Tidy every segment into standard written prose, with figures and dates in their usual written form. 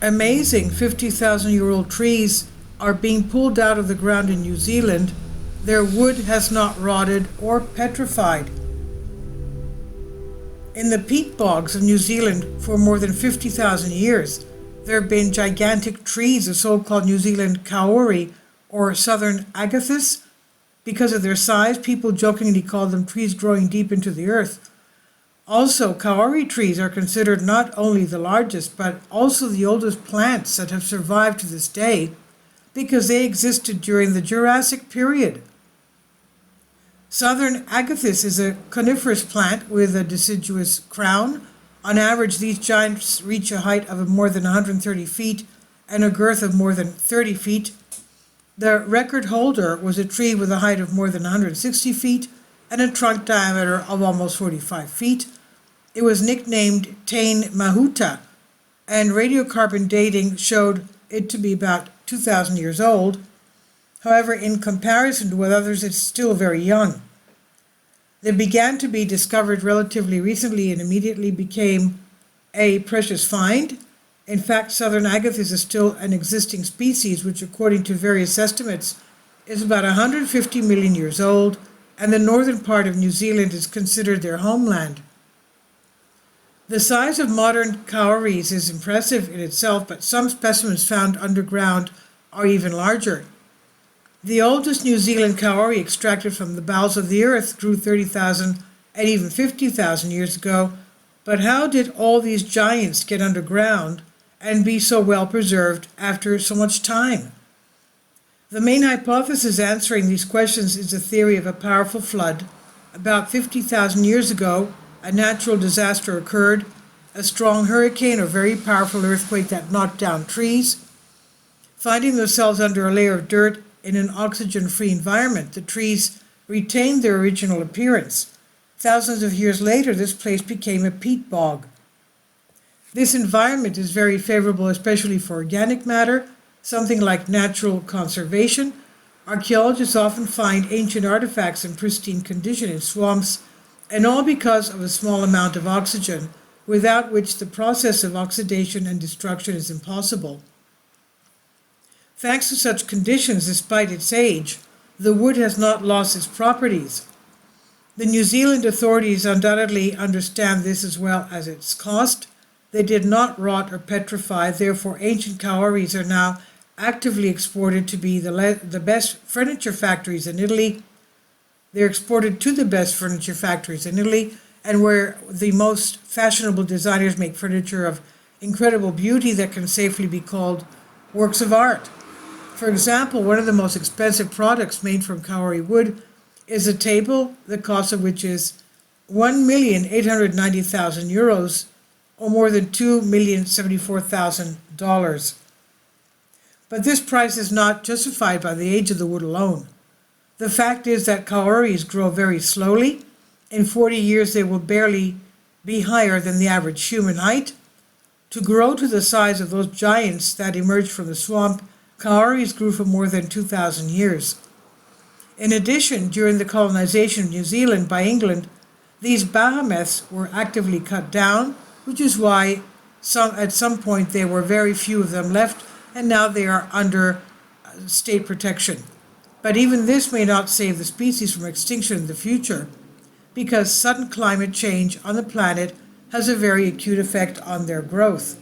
amazing 50,000-year-old trees are being pulled out of the ground in New Zealand. Their wood has not rotted or petrified. In the peat bogs of New Zealand for more than 50,000 years, there have been gigantic trees, the so-called New Zealand kauri or southern agathis. Because of their size, people jokingly call them trees growing deep into the earth. Also, kauri trees are considered not only the largest, but also the oldest plants that have survived to this day because they existed during the Jurassic period. Southern agathis is a coniferous plant with a deciduous crown. On average, these giants reach a height of more than 130 feet and a girth of more than 30 feet. The record holder was a tree with a height of more than 160 feet and a trunk diameter of almost 45 feet. It was nicknamed Tain Mahuta, and radiocarbon dating showed it to be about 2,000 years old. However, in comparison with others, it's still very young. They began to be discovered relatively recently and immediately became a precious find. In fact, southern agathis is still an existing species, which according to various estimates is about 150 million years old, and the northern part of New Zealand is considered their homeland. The size of modern kauris is impressive in itself, but some specimens found underground are even larger. The oldest New Zealand kauri extracted from the bowels of the earth grew 30,000 and even 50,000 years ago, but how did all these giants get underground and be so well preserved after so much time? The main hypothesis answering these questions is the theory of a powerful flood. About 50,000 years ago, a natural disaster occurred, a strong hurricane or very powerful earthquake that knocked down trees. Finding themselves under a layer of dirt in an oxygen-free environment, the trees retained their original appearance. Thousands of years later, this place became a peat bog. This environment is very favorable, especially for organic matter, something like natural conservation. Archaeologists often find ancient artifacts in pristine condition in swamps, and all because of a small amount of oxygen, without which the process of oxidation and destruction is impossible. Thanks to such conditions, despite its age, the wood has not lost its properties. The New Zealand authorities undoubtedly understand this as well as its cost. They did not rot or petrify, therefore ancient kauris are now actively exported to be the best furniture factories in Italy. They're exported to the best furniture factories in Italy, and where the most fashionable designers make furniture of incredible beauty that can safely be called works of art. For example, one of the most expensive products made from kauri wood is a table, the cost of which is 1,890,000 euros, or more than $2,074,000. But this price is not justified by the age of the wood alone. The fact is that kauris grow very slowly. In 40 years, they will barely be higher than the average human height. To grow to the size of those giants that emerged from the swamp, kauris grew for more than 2,000 years. In addition, during the colonization of New Zealand by England, these behemoths were actively cut down, which is why at some point there were very few of them left, and now they are under state protection. But even this may not save the species from extinction in the future, because sudden climate change on the planet has a very acute effect on their growth.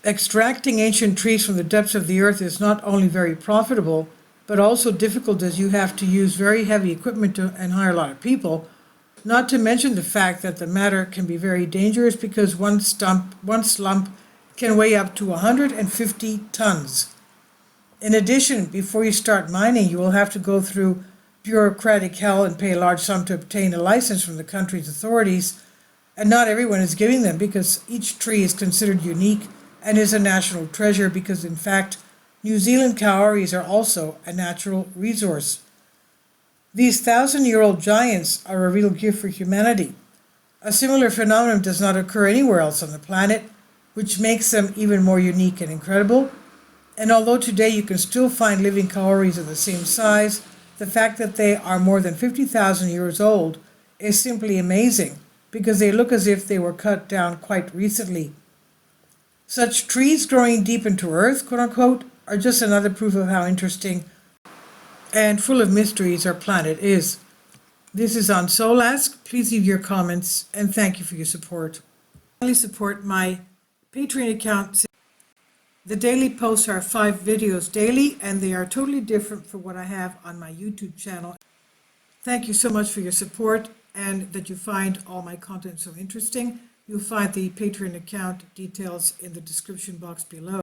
Extracting ancient trees from the depths of the earth is not only very profitable, but also difficult, as you have to use very heavy equipment and hire a lot of people, not to mention the fact that the matter can be very dangerous because one slump can weigh up to 150 tons. In addition, before you start mining, you will have to go through bureaucratic hell and pay a large sum to obtain a license from the country's authorities, and not everyone is giving them because each tree is considered unique and is a national treasure because, in fact, New Zealand kauris are also a natural resource. These 1,000-year-old giants are a real gift for humanity. A similar phenomenon does not occur anywhere else on the planet, which makes them even more unique and incredible. And although today you can still find living kauris of the same size, the fact that they are more than 50,000 years old is simply amazing because they look as if they were cut down quite recently. Such trees growing deep into earth, quote unquote, are just another proof of how interesting and full of mysteries our planet is. This is on Soul Ask. Please leave your comments and thank you for your support. Please support my Patreon account. The daily posts are 5 videos daily and they are totally different from what I have on my YouTube channel. Thank you so much for your support and that you find all my content so interesting. You'll find the Patreon account details in the description box below.